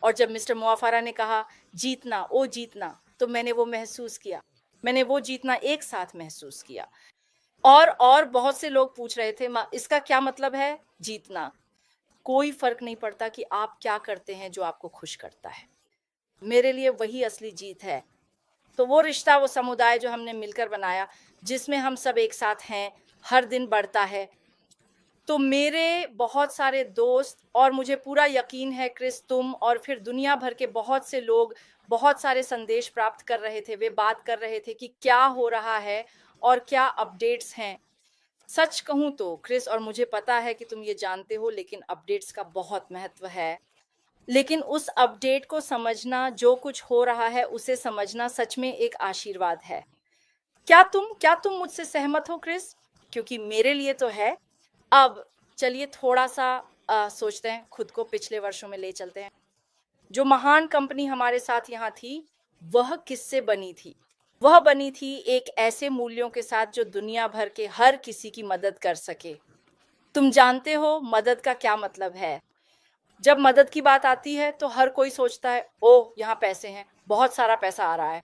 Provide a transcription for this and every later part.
और जब मिस्टर मोआफारा ने कहा जीतना ओ जीतना, तो मैंने वो महसूस किया, मैंने वो जीतना एक साथ महसूस किया। और बहुत से लोग पूछ रहे थे इसका क्या मतलब है जीतना। कोई फर्क नहीं पड़ता कि आप क्या करते हैं जो आपको खुश करता है, मेरे लिए वही असली जीत है। तो वो रिश्ता, वो समुदाय जो हमने मिलकर बनाया, जिसमें हम सब एक साथ हैं, हर दिन बढ़ता है। तो मेरे बहुत सारे दोस्त, और मुझे पूरा यकीन है क्रिस, तुम और फिर दुनिया भर के बहुत से लोग बहुत सारे संदेश प्राप्त कर रहे थे। वे बात कर रहे थे कि क्या हो रहा है और क्या अपडेट्स हैं। सच कहूं तो क्रिस, और मुझे पता है कि तुम ये जानते हो, लेकिन अपडेट्स का बहुत महत्व है। लेकिन उस अपडेट को समझना, जो कुछ हो रहा है उसे समझना सच में एक आशीर्वाद है। क्या तुम मुझसे सहमत हो क्रिस? क्योंकि मेरे लिए तो है। अब चलिए थोड़ा सा सोचते हैं, खुद को पिछले वर्षों में ले चलते हैं। जो महान कंपनी हमारे साथ यहाँ थी, वह किससे बनी थी? वह बनी थी एक ऐसे मूल्यों के साथ जो दुनिया भर के हर किसी की मदद कर सके। तुम जानते हो मदद का क्या मतलब है। जब मदद की बात आती है तो हर कोई सोचता है, ओह यहाँ पैसे हैं, बहुत सारा पैसा आ रहा है।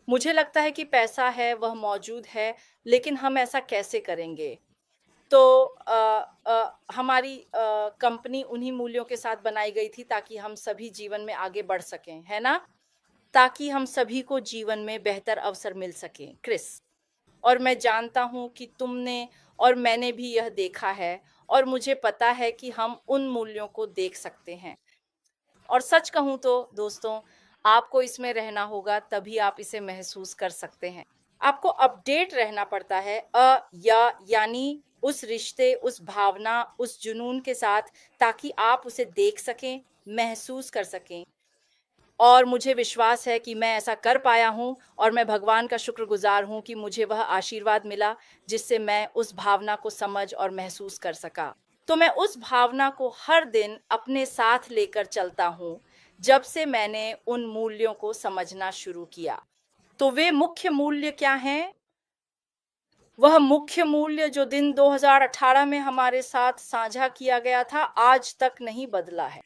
मुझे लगता है कि पैसा है, वह मौजूद है, लेकिन हम ऐसा कैसे करेंगे? तो हमारी कंपनी उन्हीं मूल्यों के साथ बनाई गई थी ताकि हम सभी जीवन में आगे बढ़ सकें, है ना? ताकि हम सभी को जीवन में बेहतर अवसर मिल सकें क्रिस। और मैं जानता हूं कि तुमने और मैंने भी यह देखा है, और मुझे पता है कि हम उन मूल्यों को देख सकते हैं। और सच कहूं तो दोस्तों, आपको इसमें रहना होगा, तभी आप इसे महसूस कर सकते हैं। आपको अपडेट रहना पड़ता है यानी उस रिश्ते, उस भावना, उस जुनून के साथ, ताकि आप उसे देख सकें, महसूस कर सकें। और मुझे विश्वास है कि मैं ऐसा कर पाया हूं, और मैं भगवान का शुक्रगुजार हूं कि मुझे वह आशीर्वाद मिला जिससे मैं उस भावना को समझ और महसूस कर सका। तो मैं उस भावना को हर दिन अपने साथ लेकर चलता हूं, जब से मैंने उन मूल्यों को समझना शुरू किया। तो वे मुख्य मूल्य क्या हैं? वह मुख्य मूल्य जो दिन 2018 में हमारे साथ साझा किया गया था, आज तक नहीं बदला है।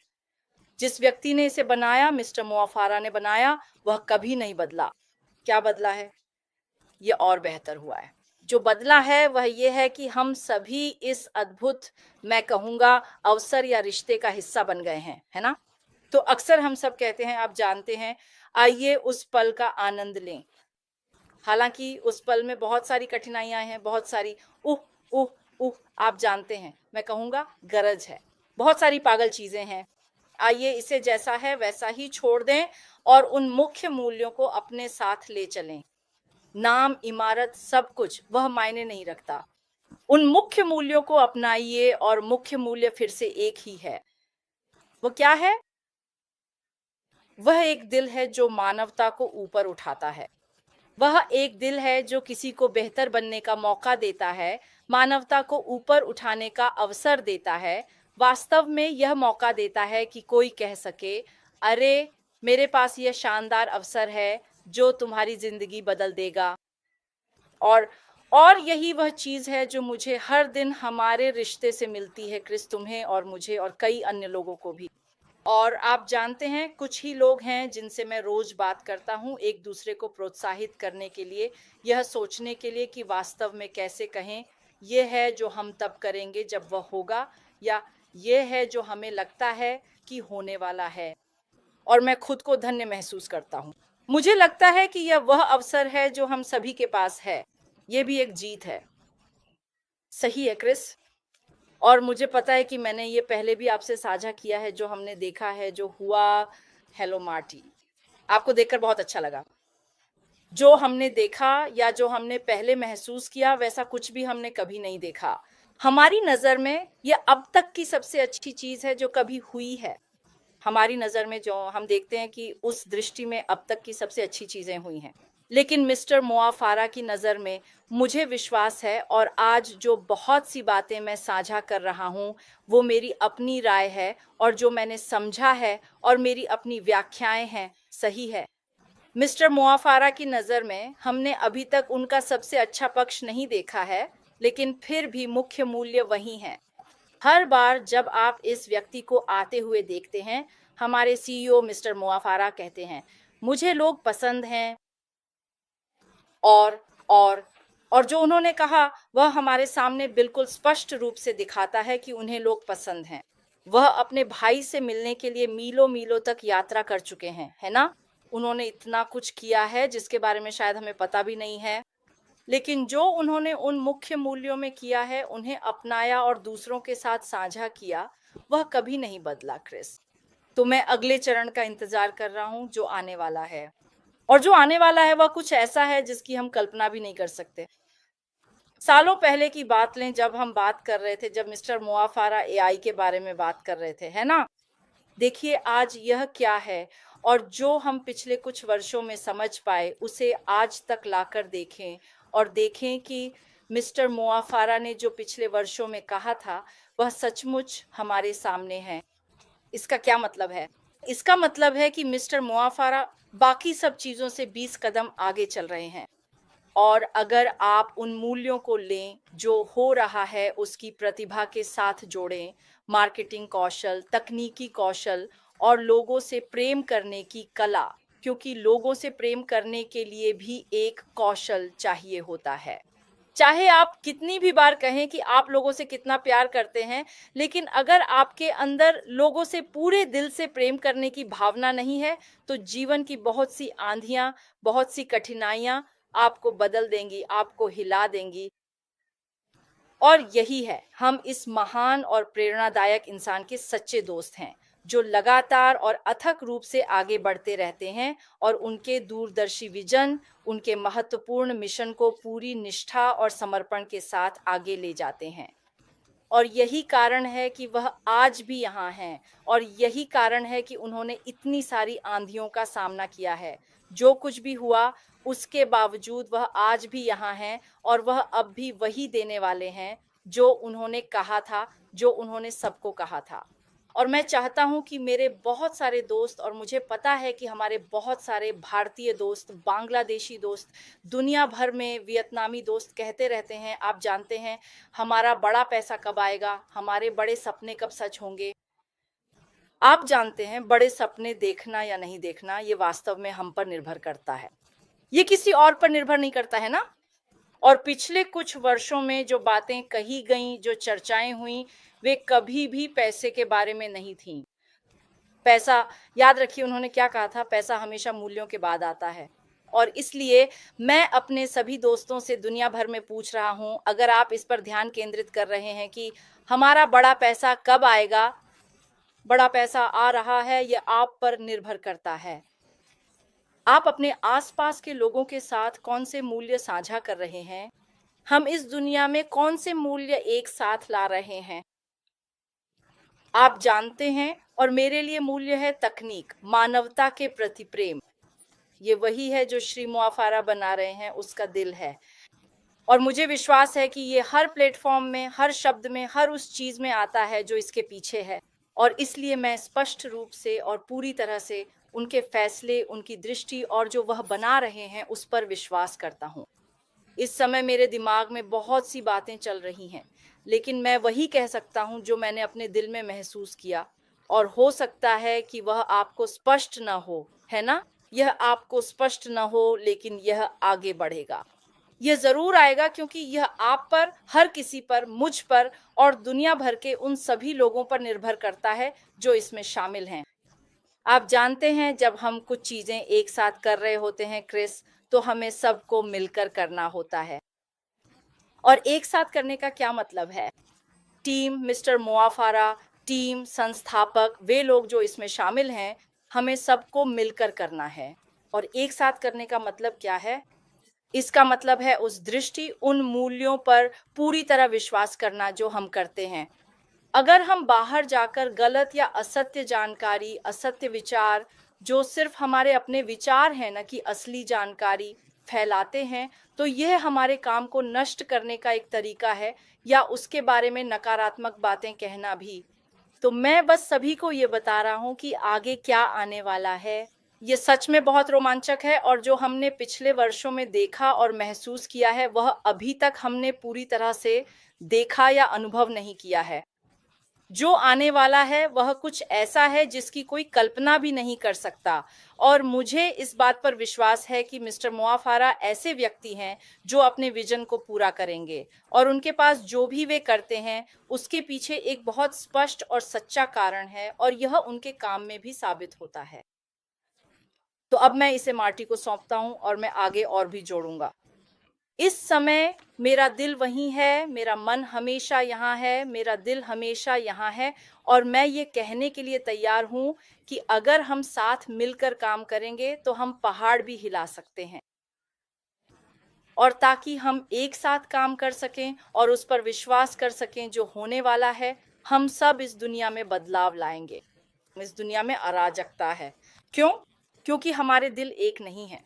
जिस व्यक्ति ने इसे बनाया, मिस्टर मोआफारा ने बनाया, वह कभी नहीं बदला। क्या बदला है? ये और बेहतर हुआ है। जो बदला है वह ये है कि हम सभी इस अद्भुत, मैं कहूंगा, अवसर या रिश्ते का हिस्सा बन गए हैं, है ना? तो अक्सर हम सब कहते हैं, आप जानते हैं, आइए उस पल का आनंद लें। हालांकि उस पल में बहुत सारी कठिनाइयां हैं, बहुत सारी उह उह उह, आप जानते हैं, मैं कहूंगा गरज है, बहुत सारी पागल चीजें हैं। आइए इसे जैसा है वैसा ही छोड़ दें और उन मुख्य मूल्यों को अपने साथ ले चलें। नाम, इमारत, सब कुछ वह मायने नहीं रखता। उन मुख्य मूल्यों को अपनाइए, और मुख्य मूल्य फिर से एक ही है। वो क्या है? वह एक दिल है जो मानवता को ऊपर उठाता है। वह एक दिल है जो किसी को बेहतर बनने का मौका देता है, मानवता को ऊपर उठाने का अवसर देता है। वास्तव में यह मौका देता है कि कोई कह सके, अरे मेरे पास यह शानदार अवसर है जो तुम्हारी जिंदगी बदल देगा। और और यही वह चीज है जो मुझे हर दिन हमारे रिश्ते से मिलती है क्रिस, तुम्हें और मुझे और कई अन्य लोगों को भी। और आप जानते हैं, कुछ ही लोग हैं जिनसे मैं रोज बात करता हूं, एक दूसरे को प्रोत्साहित करने के लिए, यह सोचने के लिए कि वास्तव में कैसे कहें, यह है जो हम तब करेंगे जब वह होगा, या यह है जो हमें लगता है कि होने वाला है। और मैं खुद को धन्य महसूस करता हूं। मुझे लगता है कि यह वह अवसर है जो हम सभी के पास है। यह भी एक जीत है। सही है क्रिस। और मुझे पता है कि मैंने ये पहले भी आपसे साझा किया है, जो हमने देखा है, जो हुआ। हेलो मार्टी, आपको देखकर बहुत अच्छा लगा। जो हमने देखा या जो हमने पहले महसूस किया, वैसा कुछ भी हमने कभी नहीं देखा। हमारी नजर में यह अब तक की सबसे अच्छी चीज है जो कभी हुई है। हमारी नजर में जो हम देखते हैं कि उस दृष्टि में अब तक की सबसे अच्छी चीजें हुई हैं। लेकिन मिस्टर मोआफारा की नजर में, मुझे विश्वास है, और आज जो बहुत सी बातें मैं साझा कर रहा हूं वो मेरी अपनी राय है, और जो मैंने समझा है और मेरी अपनी व्याख्याएं हैं, सही है। मिस्टर मोआफारा की नजर में हमने अभी तक उनका सबसे अच्छा पक्ष नहीं देखा है, लेकिन फिर भी मुख्य मूल्य वही हैं। हर बार जब आप इस व्यक्ति को आते हुए देखते हैं, हमारे सीईओ मिस्टर मोआफारा कहते हैं, मुझे लोग पसंद हैं। और और और जो उन्होंने कहा वह हमारे सामने बिल्कुल स्पष्ट रूप से दिखाता है कि उन्हें लोग पसंद हैं। वह अपने भाई से मिलने के लिए मीलों मीलों तक यात्रा कर चुके हैं, है ना? उन्होंने इतना कुछ किया है जिसके बारे में शायद हमें पता भी नहीं है। लेकिन जो उन्होंने उन मुख्य मूल्यों में किया है, उन्हें अपनाया और दूसरों के साथ साझा किया, वह कभी नहीं बदला, क्रिस। तो मैं अगले चरण का इंतजार कर रहा हूं जो आने वाला है। और जो आने वाला है वह कुछ ऐसा है जिसकी हम कल्पना भी नहीं कर सकते। सालों पहले की बात लें, जब हम बात कर रहे थे, जब मिस्टर मोआफारा एआई के बारे में बात कर रहे थे, है ना? देखिए आज यह क्या है, और जो हम पिछले कुछ वर्षों में समझ पाए उसे आज तक लाकर देखें और देखें कि मिस्टर मोआफारा ने जो पिछले वर्षों में कहा था वह सचमुच हमारे सामने है। इसका क्या मतलब है? इसका मतलब है कि मिस्टर मोआफारा बाकी सब चीजों से 20 कदम आगे चल रहे हैं। और अगर आप उन मूल्यों को लें जो हो रहा है उसकी प्रतिभा के साथ जोड़ें, मार्केटिंग कौशल, तकनीकी कौशल और लोगों से प्रेम करने की कला, क्योंकि लोगों से प्रेम करने के लिए भी एक कौशल चाहिए होता है। चाहे आप कितनी भी बार कहें कि आप लोगों से कितना प्यार करते हैं, लेकिन अगर आपके अंदर लोगों से पूरे दिल से प्रेम करने की भावना नहीं है, तो जीवन की बहुत सी आंधियां, बहुत सी कठिनाइयां आपको बदल देंगी, आपको हिला देंगी। और यही है, हम इस महान और प्रेरणादायक इंसान के सच्चे दोस्त हैं, जो लगातार और अथक रूप से आगे बढ़ते रहते हैं और उनके दूरदर्शी विजन, उनके महत्वपूर्ण मिशन को पूरी निष्ठा और समर्पण के साथ आगे ले जाते हैं। और यही कारण है कि वह आज भी यहाँ हैं, और यही कारण है कि उन्होंने इतनी सारी आंधियों का सामना किया है। जो कुछ भी हुआ उसके बावजूद वह आज भी यहाँ हैं, और वह अब भी वही देने वाले हैं जो उन्होंने कहा था, जो उन्होंने सबको कहा था। और मैं चाहता हूं कि मेरे बहुत सारे दोस्त, और मुझे पता है कि हमारे बहुत सारे भारतीय दोस्त, बांग्लादेशी दोस्त, दुनिया भर में वियतनामी दोस्त कहते रहते हैं, आप जानते हैं, हमारा बड़ा पैसा कब आएगा, हमारे बड़े सपने कब सच होंगे। आप जानते हैं, बड़े सपने देखना या नहीं देखना ये वास्तव में हम पर निर्भर करता है, ये किसी और पर निर्भर नहीं करता है ना। और पिछले कुछ वर्षों में जो बातें कही गईं, जो चर्चाएं हुई, वे कभी भी पैसे के बारे में नहीं थीं। पैसा, याद रखिए उन्होंने क्या कहा था, पैसा हमेशा मूल्यों के बाद आता है। और इसलिए मैं अपने सभी दोस्तों से दुनिया भर में पूछ रहा हूं, अगर आप इस पर ध्यान केंद्रित कर रहे हैं कि हमारा बड़ा पैसा कब आएगा, बड़ा पैसा आ रहा है, यह आप पर निर्भर करता है। आप अपने आसपास के लोगों के साथ कौन से मूल्य साझा कर रहे हैं? हम इस दुनिया में कौन से मूल्य एक साथ ला रहे हैं? आप जानते हैं, और मेरे लिए मूल्य है तकनीक, मानवता के प्रति प्रेम। ये वही है जो श्री मोआफारा बना रहे हैं, उसका दिल है। और मुझे विश्वास है कि ये हर प्लेटफॉर्म में, हर शब्द में, हर उस चीज में आता है जो इसके पीछे है। और इसलिए मैं स्पष्ट रूप से और पूरी तरह से उनके फैसले, उनकी दृष्टि और जो वह बना रहे हैं उस पर विश्वास करता हूँ। इस समय मेरे दिमाग में बहुत सी बातें चल रही हैं, लेकिन मैं वही कह सकता हूँ जो मैंने अपने दिल में महसूस किया। और हो सकता है कि वह आपको स्पष्ट न हो, है ना? यह आपको स्पष्ट न हो, लेकिन यह आगे बढ़ेगा। यह जरूर आएगा, क्योंकि यह आप पर, हर किसी पर, मुझ पर और दुनिया भर के उन सभी लोगों पर निर्भर करता है जो इसमें शामिल हैं। आप जानते हैं, जब हम कुछ चीजें एक साथ कर रहे होते हैं क्रिस, तो हमें सबको मिलकर करना होता है। और एक साथ करने का क्या मतलब है? टीम, मिस्टर मोआफारा, टीम, संस्थापक, वे लोग जो इसमें शामिल हैं, हमें सबको मिलकर करना है। और एक साथ करने का मतलब क्या है? इसका मतलब है उस दृष्टि, उन मूल्यों पर पूरी तरह विश्वास करना जो हम करते हैं। अगर हम बाहर जाकर गलत या असत्य जानकारी, असत्य विचार, जो सिर्फ हमारे अपने विचार हैं, न कि असली जानकारी, फैलाते हैं, तो यह हमारे काम को नष्ट करने का एक तरीका है, या उसके बारे में नकारात्मक बातें कहना भी। तो मैं बस सभी को ये बता रहा हूँ कि आगे क्या आने वाला है। ये सच में बहुत रोमांचक है, और जो हमने पिछले वर्षों में देखा और महसूस किया है, वह अभी तक हमने पूरी तरह से देखा या अनुभव नहीं किया है। जो आने वाला है वह कुछ ऐसा है जिसकी कोई कल्पना भी नहीं कर सकता। और मुझे इस बात पर विश्वास है कि मिस्टर मोआ फारा ऐसे व्यक्ति हैं जो अपने विजन को पूरा करेंगे, और उनके पास जो भी वे करते हैं उसके पीछे एक बहुत स्पष्ट और सच्चा कारण है, और यह उनके काम में भी साबित होता है। तो अब मैं इसे मार्टी को सौंपता हूं और मैं आगे और भी जोड़ूंगा। इस समय मेरा दिल वहीं है, मेरा मन हमेशा यहाँ है, मेरा दिल हमेशा यहाँ है, और मैं ये कहने के लिए तैयार हूं कि अगर हम साथ मिलकर काम करेंगे तो हम पहाड़ भी हिला सकते हैं। और ताकि हम एक साथ काम कर सकें और उस पर विश्वास कर सकें जो होने वाला है, हम सब इस दुनिया में बदलाव लाएंगे। इस दुनिया में अराजकता है। क्यों? क्योंकि हमारे दिल एक नहीं है।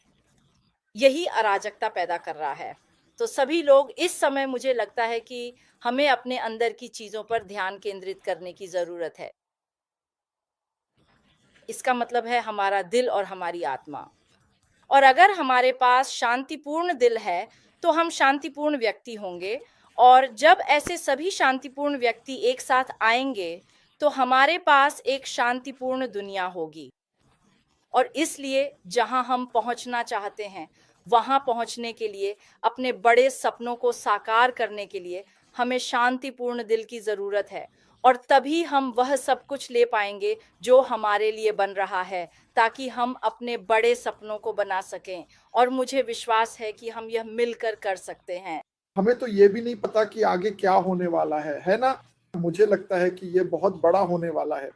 यही अराजकता पैदा कर रहा है। तो सभी लोग इस समय, मुझे लगता है कि हमें अपने अंदर की चीजों पर ध्यान केंद्रित करने की जरूरत है। इसका मतलब है हमारा दिल और हमारी आत्मा। और अगर हमारे पास शांतिपूर्ण दिल है तो हम शांतिपूर्ण व्यक्ति होंगे, और जब ऐसे सभी शांतिपूर्ण व्यक्ति एक साथ आएंगे तो हमारे पास एक शांतिपूर्ण दुनिया होगी। और इसलिए जहां हम पहुंचना चाहते हैं, वहां पहुंचने के लिए, अपने बड़े सपनों को साकार करने के लिए हमें शांतिपूर्ण दिल की जरूरत है। और तभी हम वह सब कुछ ले पाएंगे जो हमारे लिए बन रहा है, ताकि हम अपने बड़े सपनों को बना सकें। और मुझे विश्वास है कि हम यह मिलकर कर सकते हैं। हमें तो ये भी नहीं पता कि आगे क्या होने वाला है ना? मुझे लगता है कि ये बहुत बड़ा होने वाला है।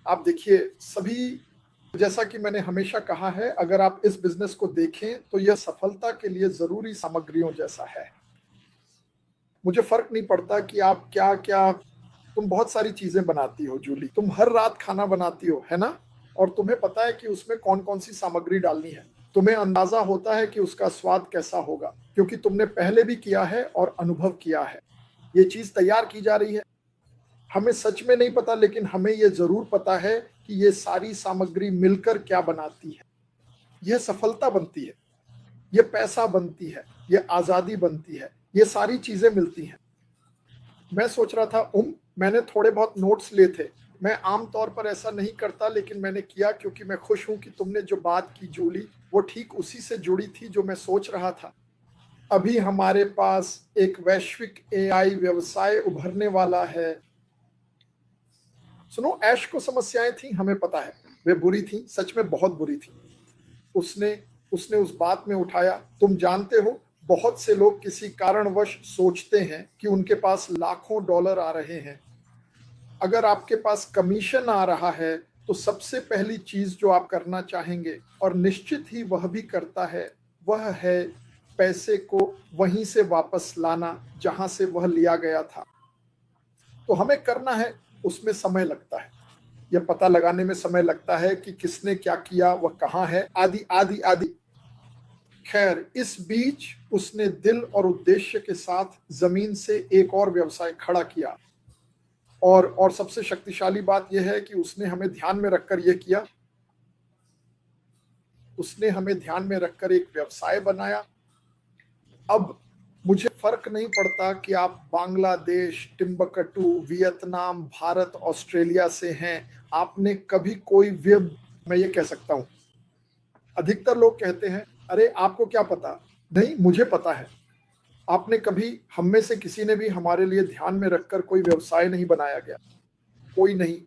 आप देखिए, सभी, जैसा कि मैंने हमेशा कहा है, अगर आप इस बिजनेस को देखें तो यह सफलता के लिए जरूरी सामग्रियों जैसा है। मुझे फर्क नहीं पड़ता कि आप क्या क्या, तुम बहुत सारी चीजें बनाती हो जूली, तुम हर रात खाना बनाती हो, है ना? और तुम्हें पता है कि उसमें कौन कौन सी सामग्री डालनी है। तुम्हें अंदाजा होता है कि उसका स्वाद कैसा होगा, क्योंकि तुमने पहले भी किया है और अनुभव किया है। ये चीज तैयार की जा रही है। हमें सच में नहीं पता, लेकिन हमें ये जरूर पता है कि ये सारी सामग्री मिलकर क्या बनाती है। यह सफलता बनती है, ये पैसा बनती है, ये आजादी बनती है, ये सारी चीजें मिलती हैं। मैं सोच रहा था, मैंने थोड़े बहुत नोट्स लिए थे। मैं आमतौर पर ऐसा नहीं करता, लेकिन मैंने किया क्योंकि मैं खुश हूं कि तुमने जो बात की जूली, वो ठीक उसी से जुड़ी थी जो मैं सोच रहा था। अभी हमारे पास एक वैश्विक एआई व्यवसाय उभरने वाला है। सुनो, ऐश को समस्याएं थी, हमें पता है, वे बुरी थी, सच में बहुत बुरी थी। उसने उसने उस बात में उठाया। तुम जानते हो, बहुत से लोग किसी कारणवश सोचते हैं कि उनके पास लाखों डॉलर आ रहे हैं। अगर आपके पास कमीशन आ रहा है तो सबसे पहली चीज जो आप करना चाहेंगे, और निश्चित ही वह भी करता है, वह है पैसे को वहीं से वापस लाना जहां से वह लिया गया था। तो हमें करना है, उसमें समय लगता है, यह पता लगाने में समय लगता है कि किसने क्या किया, वह कहाँ है, आदि आदि आदि। खैर, इस बीच उसने दिल और उद्देश्य के साथ जमीन से एक और व्यवसाय खड़ा किया। और सबसे शक्तिशाली बात यह है कि उसने हमें ध्यान में रखकर यह किया। उसने हमें ध्यान में रखकर एक व्यवसाय बनाया। अब मुझे फर्क नहीं पड़ता कि आप Bangladesh, Timbuktu, Vietnam, Bharat, Australia से हैं। आपने कभी कोई वेब, मैं ये कह सकता हूं, अधिकतर लोग कहते हैं, अरे आपको क्या पता? नहीं, मुझे पता है। आपने कभी, हम में से किसी ने भी हमारे लिए ध्यान में रखकर कोई व्यवसाय नहीं बनाया गया, कोई नहीं।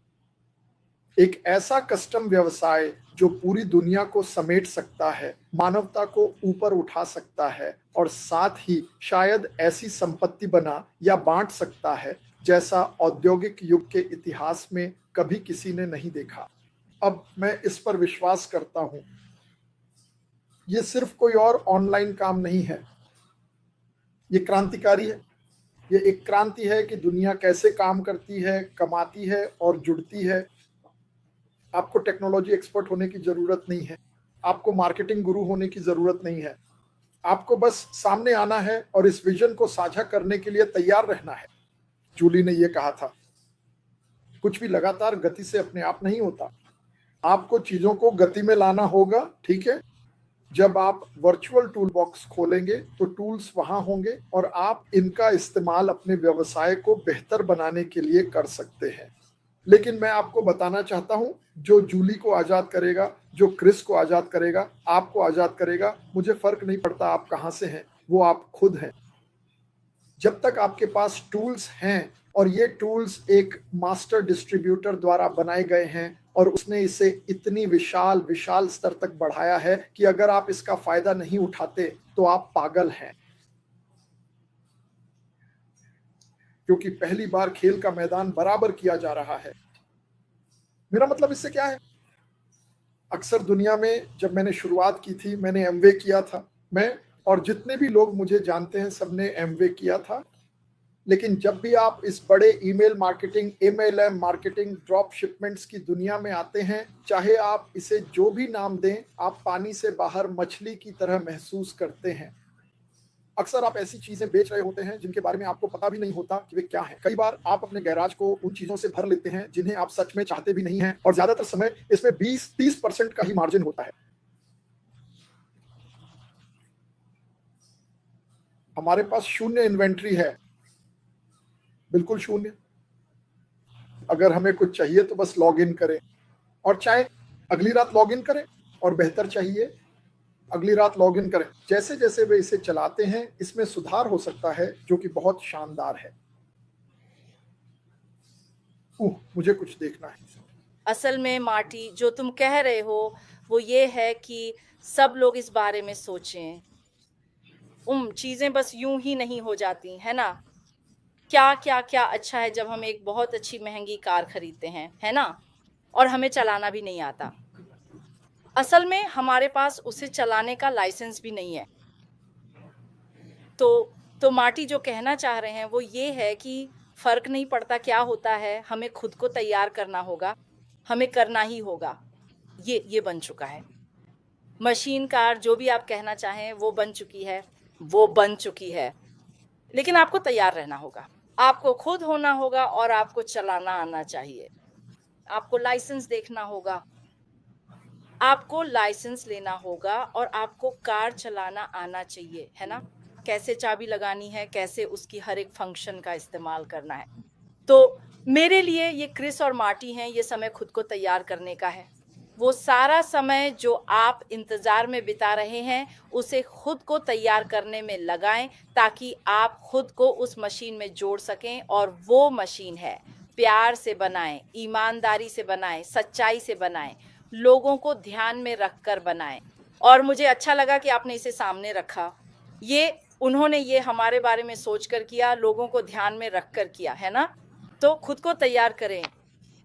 एक ऐसा कस्टम व्यवसाय जो पूरी दुनिया को समेट सकता है, मानवता को ऊपर उठा सकता है, और साथ ही शायद ऐसी संपत्ति बना या बांट सकता है जैसा औद्योगिक युग के इतिहास में कभी किसी ने नहीं देखा। अब मैं इस पर विश्वास करता हूं। ये सिर्फ कोई और ऑनलाइन काम नहीं है, ये क्रांतिकारी है। ये एक क्रांति है कि दुनिया कैसे काम करती है, कमाती है और जुड़ती है। आपको टेक्नोलॉजी एक्सपर्ट होने की जरूरत नहीं है, आपको मार्केटिंग गुरु होने की जरूरत नहीं है। आपको बस सामने आना है और इस विजन को साझा करने के लिए तैयार रहना है। जूली ने यह कहा था, कुछ भी लगातार गति से अपने आप नहीं होता, आपको चीजों को गति में लाना होगा, ठीक है? जब आप वर्चुअल टूल बॉक्स खोलेंगे तो टूल्स वहां होंगे और आप इनका इस्तेमाल अपने व्यवसाय को बेहतर बनाने के लिए कर सकते हैं। लेकिन मैं आपको बताना चाहता हूं, जो जूली को आजाद करेगा, जो क्रिस को आजाद करेगा, आपको आजाद करेगा, मुझे फर्क नहीं पड़ता आप कहां से हैं, वो आप खुद हैं। जब तक आपके पास टूल्स हैं और ये टूल्स एक मास्टर डिस्ट्रीब्यूटर द्वारा बनाए गए हैं और उसने इसे इतनी विशाल विशाल स्तर तक बढ़ाया है कि अगर आप इसका फायदा नहीं उठाते तो आप पागल हैं। क्योंकि पहली बार खेल का मैदान बराबर किया जा रहा है। मेरा मतलब इससे क्या है? अक्सर दुनिया में जब मैंने शुरुआत की थी, मैंने एमवे किया था, मैं और जितने भी लोग मुझे जानते हैं सबने एमवे किया था। लेकिन जब भी आप इस बड़े email marketing, MLM marketing, drop shipments की दुनिया में आते हैं, चाहे आप इसे जो भी नाम दें, आप पानी से बाहर मछली की तरह महसूस करते हैं। अक्सर आप ऐसी चीजें बेच रहे होते हैं जिनके बारे में आपको पता भी नहीं होता कि वे क्या हैं। कई बार आप अपने गैराज को उन चीजों से भर लेते हैं जिन्हें आप सच में चाहते भी नहीं हैं और ज्यादातर समय इसमें 20-30% का ही मार्जिन होता है। हमारे पास शून्य इन्वेंट्री है, बिल्कुल शून्य। अगर हमें कुछ चाहिए तो बस लॉग इन करें और चाहे अगली रात लॉग इन करें, और बेहतर चाहिए अगली रात लॉग इन करें। जैसे जैसे वे इसे चलाते हैं इसमें सुधार हो सकता है जो कि बहुत शानदार है। मुझे कुछ देखना है। असल में मार्टी, जो तुम कह रहे हो वो ये है कि सब लोग इस बारे में सोचें। चीजें बस यूं ही नहीं हो जाती है ना। क्या क्या क्या अच्छा है जब हम एक बहुत अच्छी महंगी कार खरीदते हैं, है ना, और हमें चलाना भी नहीं आता। असल में हमारे पास उसे चलाने का लाइसेंस भी नहीं है। तो मार्टी जो कहना चाह रहे हैं वो ये है कि फर्क नहीं पड़ता क्या होता है, हमें खुद को तैयार करना होगा, हमें करना ही होगा। ये बन चुका है। मशीन कार जो भी आप कहना चाहें वो बन चुकी है, वो बन चुकी है। लेकिन आपको तैयार रहना होगा, आपको खुद होना होगा और आपको चलाना आना चाहिए। आपको लाइसेंस देखना होगा, आपको लाइसेंस लेना होगा और आपको कार चलाना आना चाहिए, है ना। कैसे चाबी लगानी है, कैसे उसकी हर एक फंक्शन का इस्तेमाल करना है। तो मेरे लिए ये क्रिस और मार्टी हैं, ये समय खुद को तैयार करने का है। वो सारा समय जो आप इंतजार में बिता रहे हैं उसे खुद को तैयार करने में लगाएं, ताकि आप खुद को उस मशीन में जोड़ सकें। और वो मशीन है, प्यार से बनाएं, ईमानदारी से बनाएं, सच्चाई से बनाएं, लोगों को ध्यान में रखकर बनाएं। और मुझे अच्छा लगा कि आपने इसे सामने रखा। उन्होंने ये हमारे बारे में सोचकर किया, लोगों को ध्यान में रखकर किया, है ना। तो खुद को तैयार करें।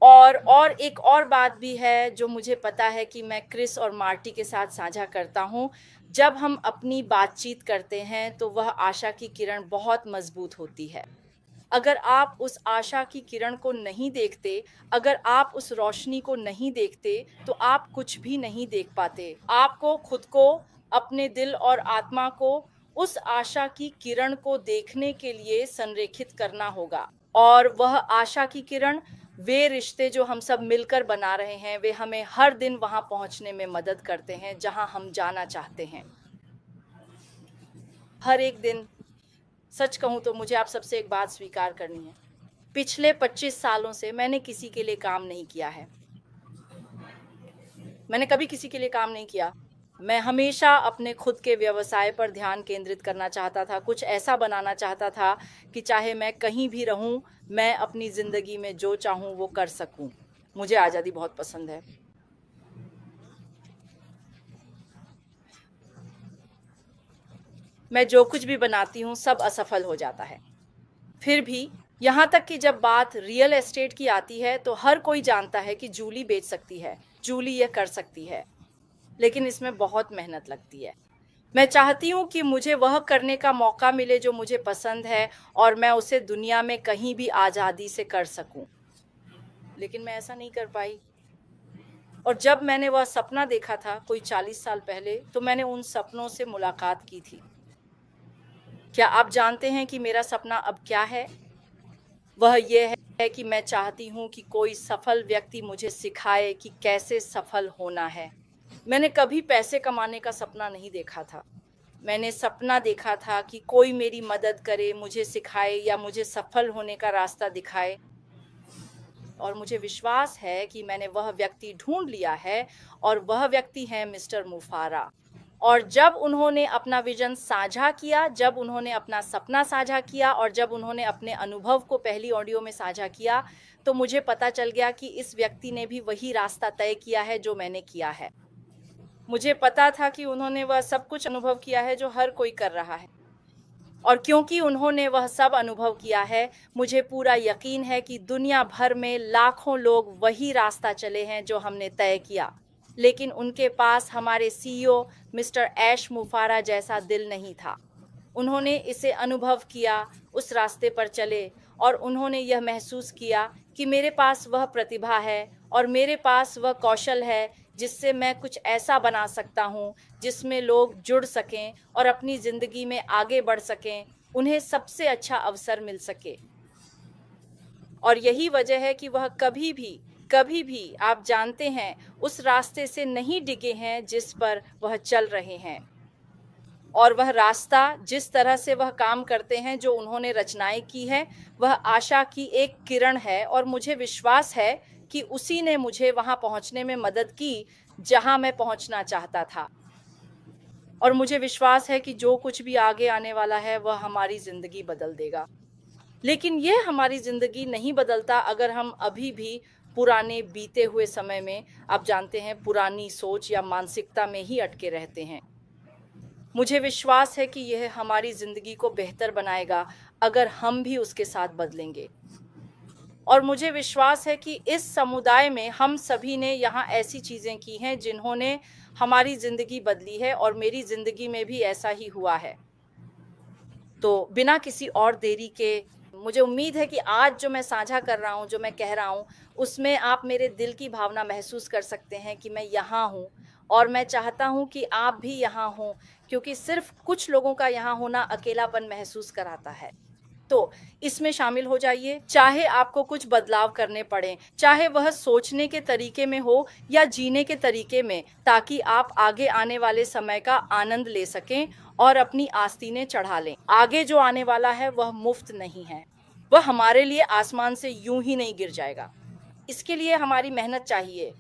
और एक और बात भी है जो मुझे पता है कि मैं क्रिस और मार्टी के साथ साझा करता हूँ। जब हम अपनी बातचीत करते हैं तो वह आशा की किरण बहुत मजबूत होती है। अगर आप उस आशा की किरण को नहीं देखते, अगर आप उस रोशनी को नहीं देखते, तो आप कुछ भी नहीं देख पाते। आपको खुद को, अपने दिल और आत्मा को उस आशा की किरण को देखने के लिए संरेखित करना होगा। और वह आशा की किरण, वे रिश्ते जो हम सब मिलकर बना रहे हैं, वे हमें हर दिन वहां पहुंचने में मदद करते हैं जहां हम जाना चाहते हैं। हर एक दिन। सच कहूं तो मुझे आप सबसे एक बात स्वीकार करनी है, पिछले 25 सालों से मैंने किसी के लिए काम नहीं किया है। मैंने कभी किसी के लिए काम नहीं किया। मैं हमेशा अपने खुद के व्यवसाय पर ध्यान केंद्रित करना चाहता था, कुछ ऐसा बनाना चाहता था कि चाहे मैं कहीं भी रहूं, मैं अपनी जिंदगी में जो चाहूं वो कर सकूं। मुझे आज़ादी बहुत पसंद है। मैं जो कुछ भी बनाती हूँ सब असफल हो जाता है। फिर भी यहाँ तक कि जब बात रियल एस्टेट की आती है तो हर कोई जानता है कि जूली बेच सकती है, जूली ये कर सकती है। लेकिन इसमें बहुत मेहनत लगती है। मैं चाहती हूँ कि मुझे वह करने का मौका मिले जो मुझे पसंद है और मैं उसे दुनिया में कहीं भी आज़ादी से कर सकूं। लेकिन मैं ऐसा नहीं कर पाई। और जब मैंने वह सपना देखा था कोई 40 साल पहले, तो मैंने उन सपनों से मुलाकात की थी। क्या आप जानते हैं कि मेरा सपना अब क्या है? वह यह है कि मैं चाहती हूँ कि कोई सफल व्यक्ति मुझे सिखाए कि कैसे सफल होना है। मैंने कभी पैसे कमाने का सपना नहीं देखा था। मैंने सपना देखा था कि कोई मेरी मदद करे, मुझे सिखाए या मुझे सफल होने का रास्ता दिखाए। और मुझे विश्वास है कि मैंने वह व्यक्ति ढूंढ लिया है और वह व्यक्ति है मिस्टर मुफारा। और जब उन्होंने अपना विजन साझा किया, जब उन्होंने अपना सपना साझा किया और जब उन्होंने अपने अनुभव को पहली ऑडियो में साझा किया, तो मुझे पता चल गया कि इस व्यक्ति ने भी वही रास्ता तय किया है जो मैंने किया है। मुझे पता था कि उन्होंने वह सब कुछ अनुभव किया है जो हर कोई कर रहा है। और क्योंकि उन्होंने वह सब अनुभव किया है, मुझे पूरा यकीन है कि दुनिया भर में लाखों लोग वही रास्ता चले हैं जो हमने तय किया, लेकिन उनके पास हमारे सीईओ मिस्टर ऐश मुफारा जैसा दिल नहीं था। उन्होंने इसे अनुभव किया, उस रास्ते पर चले और उन्होंने यह महसूस किया कि मेरे पास वह प्रतिभा है और मेरे पास वह कौशल है जिससे मैं कुछ ऐसा बना सकता हूँ जिसमें लोग जुड़ सकें और अपनी ज़िंदगी में आगे बढ़ सकें, उन्हें सबसे अच्छा अवसर मिल सके। और यही वजह है कि वह कभी भी आप जानते हैं उस रास्ते से नहीं डिगे हैं जिस पर वह चल रहे हैं। और वह रास्ता जिस तरह से वह काम करते हैं, जो उन्होंने रचनाएं की है, वह आशा की एक किरण है और मुझे विश्वास है कि उसी ने मुझे वहां पहुंचने में मदद की जहां मैं पहुंचना चाहता था। और मुझे विश्वास है कि जो कुछ भी आगे आने वाला है वह हमारी जिंदगी बदल देगा। लेकिन यह हमारी जिंदगी नहीं बदलता अगर हम अभी भी पुराने बीते हुए समय में, आप जानते हैं, पुरानी सोच या मानसिकता में ही अटके रहते हैं। मुझे विश्वास है कि यह हमारी जिंदगी को बेहतर बनाएगा अगर हम भी उसके साथ बदलेंगे। और मुझे विश्वास है कि इस समुदाय में हम सभी ने यहाँ ऐसी चीज़ें की हैं जिन्होंने हमारी ज़िंदगी बदली है और मेरी ज़िंदगी में भी ऐसा ही हुआ है। तो बिना किसी और देरी के मुझे उम्मीद है कि आज जो मैं साझा कर रहा हूँ, जो मैं कह रहा हूँ, उसमें आप मेरे दिल की भावना महसूस कर सकते हैं कि मैं यहाँ हूँ और मैं चाहता हूँ कि आप भी यहाँ हों, क्योंकि सिर्फ कुछ लोगों का यहाँ होना अकेलापन महसूस कराता है। तो इसमें शामिल हो जाइए, चाहे आपको कुछ बदलाव करने पड़े, चाहे वह सोचने के तरीके में हो या जीने के तरीके में, ताकि आप आगे आने वाले समय का आनंद ले सकें और अपनी आस्तीनें चढ़ा लें। आगे जो आने वाला है वह मुफ्त नहीं है, वह हमारे लिए आसमान से यूं ही नहीं गिर जाएगा। इसके लिए हमारी मेहनत चाहिए,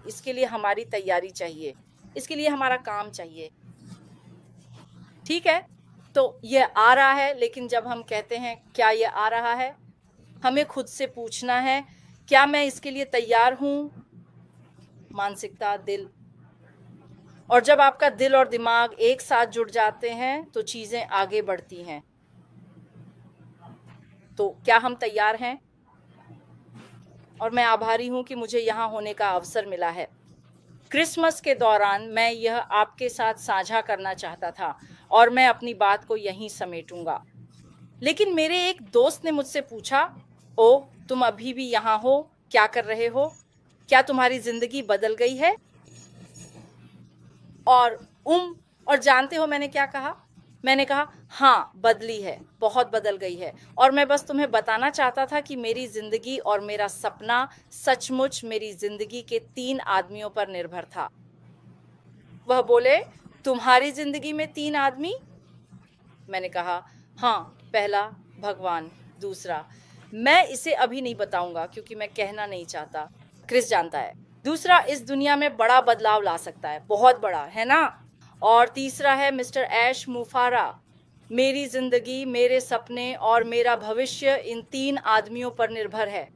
इसके लिए हमारी तैयारी चाहिए, इसके लिए हमारा काम चाहिए। ठीक है, तो ये आ रहा है, लेकिन जब हम कहते हैं क्या ये आ रहा है, हमें खुद से पूछना है, क्या मैं इसके लिए तैयार हूँ? मानसिकता, दिल। और जब आपका दिल और दिमाग एक साथ जुड़ जाते हैं तो चीज़ें आगे बढ़ती हैं। तो क्या हम तैयार हैं? और मैं आभारी हूँ कि मुझे यहाँ होने का अवसर मिला है। क्रिसमस के दौरान मैं यह आपके साथ साझा करना चाहता था और मैं अपनी बात को यहीं समेटूंगा। लेकिन मेरे एक दोस्त ने मुझसे पूछा, ओ, तुम अभी भी यहाँ हो, क्या कर रहे हो? क्या तुम्हारी जिंदगी बदल गई है? और जानते हो मैंने क्या कहा? मैंने कहा, हाँ, बदली है, बहुत बदल गई है। और मैं बस तुम्हें बताना चाहता था कि मेरी जिंदगी और मेरा सपना सचमुच मेरी जिंदगी के 3 आदमियों पर निर्भर था। वह बोले, तुम्हारी जिंदगी में 3 आदमी? मैंने कहा, हाँ, पहला भगवान, दूसरा मैं इसे अभी नहीं बताऊंगा क्योंकि मैं कहना नहीं चाहता, क्रिस जानता है। दूसरा इस दुनिया में बड़ा बदलाव ला सकता है, बहुत बड़ा, है ना? और तीसरा है मिस्टर ऐश मुफारा। मेरी जिंदगी, मेरे सपने और मेरा भविष्य इन 3 आदमियों पर निर्भर है।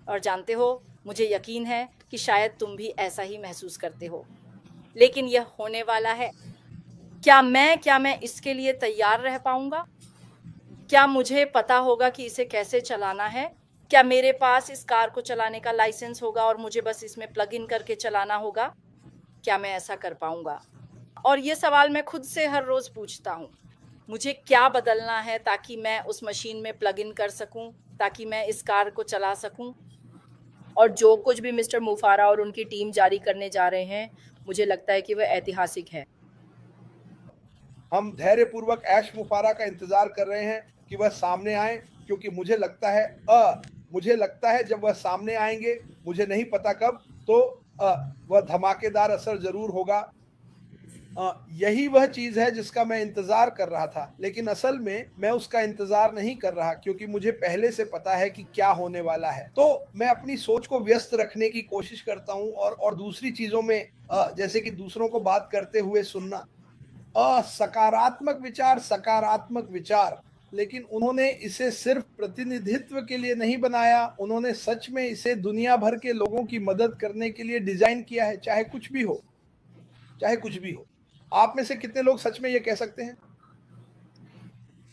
और जानते हो, मुझे यकीन है कि शायद तुम भी ऐसा ही महसूस करते हो। लेकिन यह होने वाला है। क्या मैं इसके लिए तैयार रह पाऊंगा? क्या मुझे पता होगा कि इसे कैसे चलाना है? क्या मेरे पास इस कार को चलाने का लाइसेंस होगा और मुझे बस इसमें प्लग इन करके चलाना होगा? क्या मैं ऐसा कर पाऊंगा? और ये सवाल मैं खुद से हर रोज पूछता हूँ। मुझे क्या बदलना है ताकि मैं उस मशीन में प्लग इन कर सकूं, ताकि मैं इस कार को चला सकूं? और जो कुछ भी मिस्टर मुफारा और उनकी टीम जारी करने जा रहे हैं, मुझे लगता है कि वह ऐतिहासिक है। हम धैर्यपूर्वक ऐश मुफारा का इंतजार कर रहे हैं कि वह सामने आए, क्योंकि मुझे लगता है जब वह सामने आएंगे, मुझे नहीं पता कब, तो वह धमाकेदार असर जरूर होगा। यही वह चीज़ है जिसका मैं इंतज़ार कर रहा था, लेकिन असल में मैं उसका इंतज़ार नहीं कर रहा, क्योंकि मुझे पहले से पता है कि क्या होने वाला है। तो मैं अपनी सोच को व्यस्त रखने की कोशिश करता हूँ और दूसरी चीज़ों में, जैसे कि दूसरों को बात करते हुए सुनना, सकारात्मक विचार, लेकिन उन्होंने इसे सिर्फ प्रतिनिधित्व के लिए नहीं बनाया, उन्होंने सच में इसे दुनिया भर के लोगों की मदद करने के लिए डिजाइन किया है, चाहे कुछ भी हो, चाहे कुछ भी हो। आप में से कितने लोग सच में ये कह सकते हैं?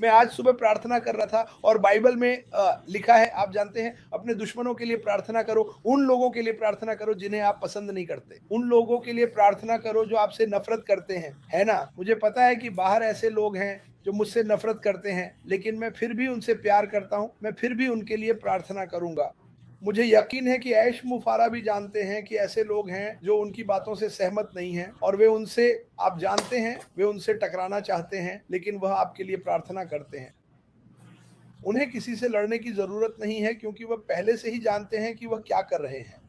मैं आज सुबह प्रार्थना कर रहा था और बाइबल में लिखा है, आप जानते हैं, अपने दुश्मनों के लिए प्रार्थना करो, उन लोगों के लिए प्रार्थना करो जिन्हें आप पसंद नहीं करते, उन लोगों के लिए प्रार्थना करो जो आपसे नफरत करते हैं, है ना? मुझे पता है कि बाहर ऐसे लोग हैं जो मुझसे नफरत करते हैं, लेकिन मैं फिर भी उनसे प्यार करता हूं, मैं फिर भी उनके लिए प्रार्थना करूंगा। मुझे यकीन है कि ऐश मुफारा भी जानते हैं कि ऐसे लोग हैं जो उनकी बातों से सहमत नहीं हैं और वे उनसे, आप जानते हैं, वे उनसे टकराना चाहते हैं, लेकिन वह आपके लिए प्रार्थना करते हैं। उन्हें किसी से लड़ने की जरूरत नहीं है, क्योंकि वह पहले से ही जानते हैं कि वह क्या कर रहे हैं।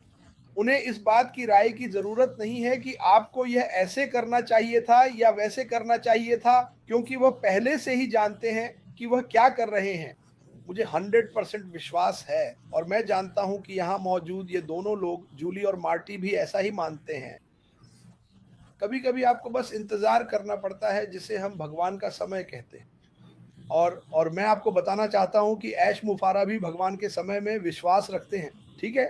उन्हें इस बात की राय की जरूरत नहीं है कि आपको यह ऐसे करना चाहिए था या वैसे करना चाहिए था, क्योंकि वह पहले से ही जानते हैं कि वह क्या कर रहे हैं। मुझे 100% विश्वास है और मैं जानता हूं कि यहाँ मौजूद ये दोनों लोग, जूली और मार्टी, भी ऐसा ही मानते हैं। कभी कभी आपको बस इंतजार करना पड़ता है, जिसे हम भगवान का समय कहते हैं। और मैं आपको बताना चाहता हूं कि ऐश मुफारा भी भगवान के समय में विश्वास रखते हैं, ठीक है?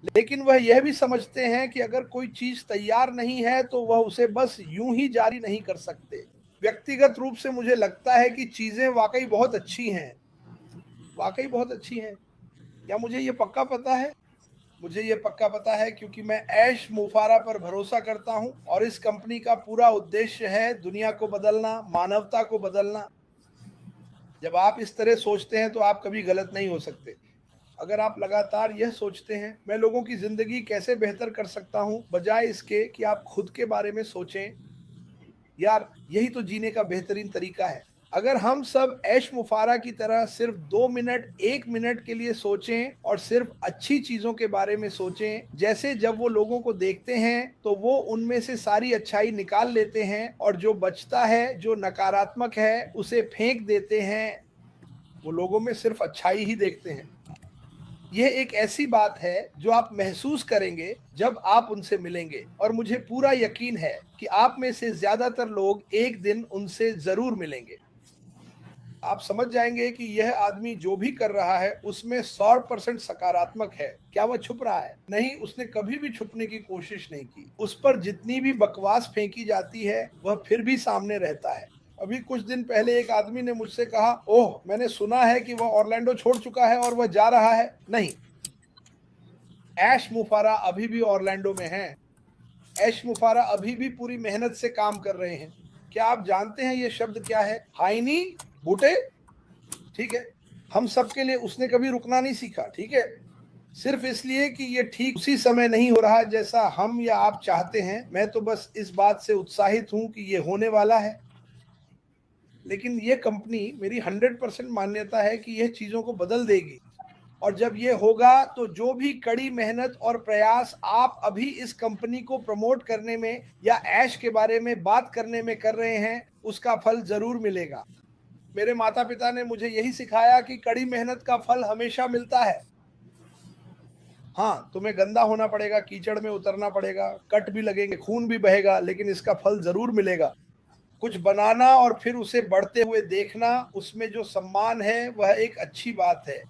लेकिन वह यह भी समझते हैं कि अगर कोई चीज तैयार नहीं है तो वह उसे बस यूं ही जारी नहीं कर सकते। व्यक्तिगत रूप से मुझे लगता है कि चीजें वाकई बहुत अच्छी हैं, वाकई बहुत अच्छी हैं। क्या मुझे ये पक्का पता है? मुझे ये पक्का पता है क्योंकि मैं ऐश मुफारा पर भरोसा करता हूं और इस कंपनी का पूरा उद्देश्य है दुनिया को बदलना, मानवता को बदलना। जब आप इस तरह सोचते हैं तो आप कभी गलत नहीं हो सकते। अगर आप लगातार यह सोचते हैं, मैं लोगों की जिंदगी कैसे बेहतर कर सकता हूं, बजाय इसके कि आप खुद के बारे में सोचें, यार यही तो जीने का बेहतरीन तरीका है। अगर हम सब ऐश मुफारा की तरह सिर्फ 2 मिनट, 1 मिनट के लिए सोचें और सिर्फ अच्छी चीजों के बारे में सोचें, जैसे जब वो लोगों को देखते हैं तो वो उनमें से सारी अच्छाई निकाल लेते हैं और जो बचता है, जो नकारात्मक है, उसे फेंक देते हैं। वो लोगों में सिर्फ अच्छाई ही देखते हैं। यह एक ऐसी बात है जो आप महसूस करेंगे जब आप उनसे मिलेंगे, और मुझे पूरा यकीन है कि आप में से ज्यादातर लोग एक दिन उनसे जरूर मिलेंगे। आप समझ जाएंगे कि यह आदमी जो भी कर रहा है उसमें 100% सकारात्मक है। क्या वह छुप रहा है? नहीं, उसने कभी भी छुपने की कोशिश नहीं की। उस पर जितनी भी बकवास फेंकी जाती है वह फिर भी सामने रहता है। अभी कुछ दिन पहले एक आदमी ने मुझसे कहा, ओह, मैंने सुना है कि वह ऑरलैंडो छोड़ चुका है और वह जा रहा है। नहीं, ऐश मुफारा अभी भी ऑरलैंडो में है। ऐश मुफारा अभी भी पूरी मेहनत से काम कर रहे हैं। क्या आप जानते हैं ये शब्द क्या है? हाइनी बूटे, ठीक है? हम सबके लिए उसने कभी रुकना नहीं सीखा, ठीक है? सिर्फ इसलिए कि ये ठीक उसी समय नहीं हो रहा जैसा हम या आप चाहते हैं। मैं तो बस इस बात से उत्साहित हूं कि ये होने वाला है। लेकिन ये कंपनी, मेरी 100% मान्यता है कि यह चीजों को बदल देगी। और जब ये होगा तो जो भी कड़ी मेहनत और प्रयास आप अभी इस कंपनी को प्रमोट करने में या ऐश के बारे में बात करने में कर रहे हैं, उसका फल जरूर मिलेगा। मेरे माता पिता ने मुझे यही सिखाया कि कड़ी मेहनत का फल हमेशा मिलता है। हाँ, तुम्हें गंदा होना पड़ेगा, कीचड़ में उतरना पड़ेगा, कट भी लगेंगे, खून भी बहेगा, लेकिन इसका फल जरूर मिलेगा। कुछ बनाना और फिर उसे बढ़ते हुए देखना, उसमें जो सम्मान है वह एक अच्छी बात है।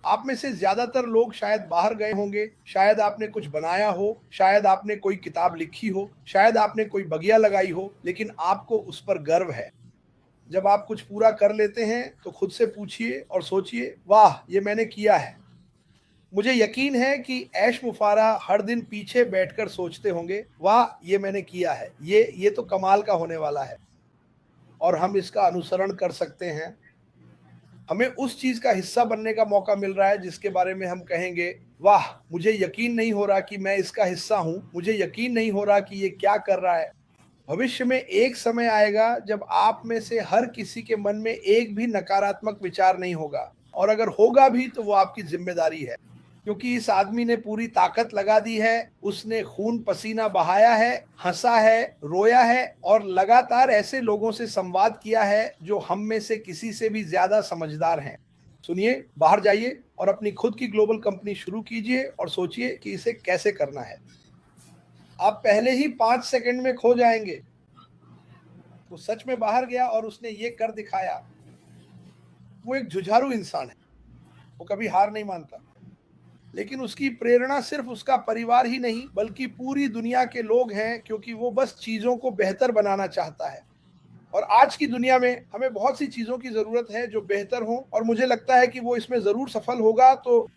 आप में से ज्यादातर लोग शायद बाहर गए होंगे, शायद आपने कुछ बनाया हो, शायद आपने कोई किताब लिखी हो, शायद आपने कोई बगिया लगाई हो, लेकिन आपको उस पर गर्व है। जब आप कुछ पूरा कर लेते हैं तो खुद से पूछिए और सोचिए, वाह, ये मैंने किया है। मुझे यकीन है कि ऐश मुफारा हर दिन पीछे बैठकर सोचते होंगे, वाह, ये मैंने किया है, ये तो कमाल का होने वाला है, और हम इसका अनुसरण कर सकते हैं। हमें उस चीज का हिस्सा बनने का मौका मिल रहा है जिसके बारे में हम कहेंगे, वाह, मुझे यकीन नहीं हो रहा कि मैं इसका हिस्सा हूं, मुझे यकीन नहीं हो रहा कि ये क्या कर रहा है। भविष्य में एक समय आएगा जब आप में से हर किसी के मन में एक भी नकारात्मक विचार नहीं होगा, और अगर होगा भी तो वो आपकी जिम्मेदारी है। क्योंकि इस आदमी ने पूरी ताकत लगा दी है, उसने खून पसीना बहाया है, हंसा है, रोया है और लगातार ऐसे लोगों से संवाद किया है जो हम में से किसी से भी ज्यादा समझदार हैं। सुनिए, बाहर जाइए और अपनी खुद की ग्लोबल कंपनी शुरू कीजिए और सोचिए कि इसे कैसे करना है। आप पहले ही 5 सेकंड में खो जाएंगे। वो सच में बाहर गया और उसने ये कर दिखाया। वो एक जुझारू इंसान है, वो कभी हार नहीं मानता, लेकिन उसकी प्रेरणा सिर्फ उसका परिवार ही नहीं बल्कि पूरी दुनिया के लोग हैं, क्योंकि वो बस चीजों को बेहतर बनाना चाहता है। और आज की दुनिया में हमें बहुत सी चीजों की जरूरत है जो बेहतर हो, और मुझे लगता है कि वो इसमें जरूर सफल होगा। तो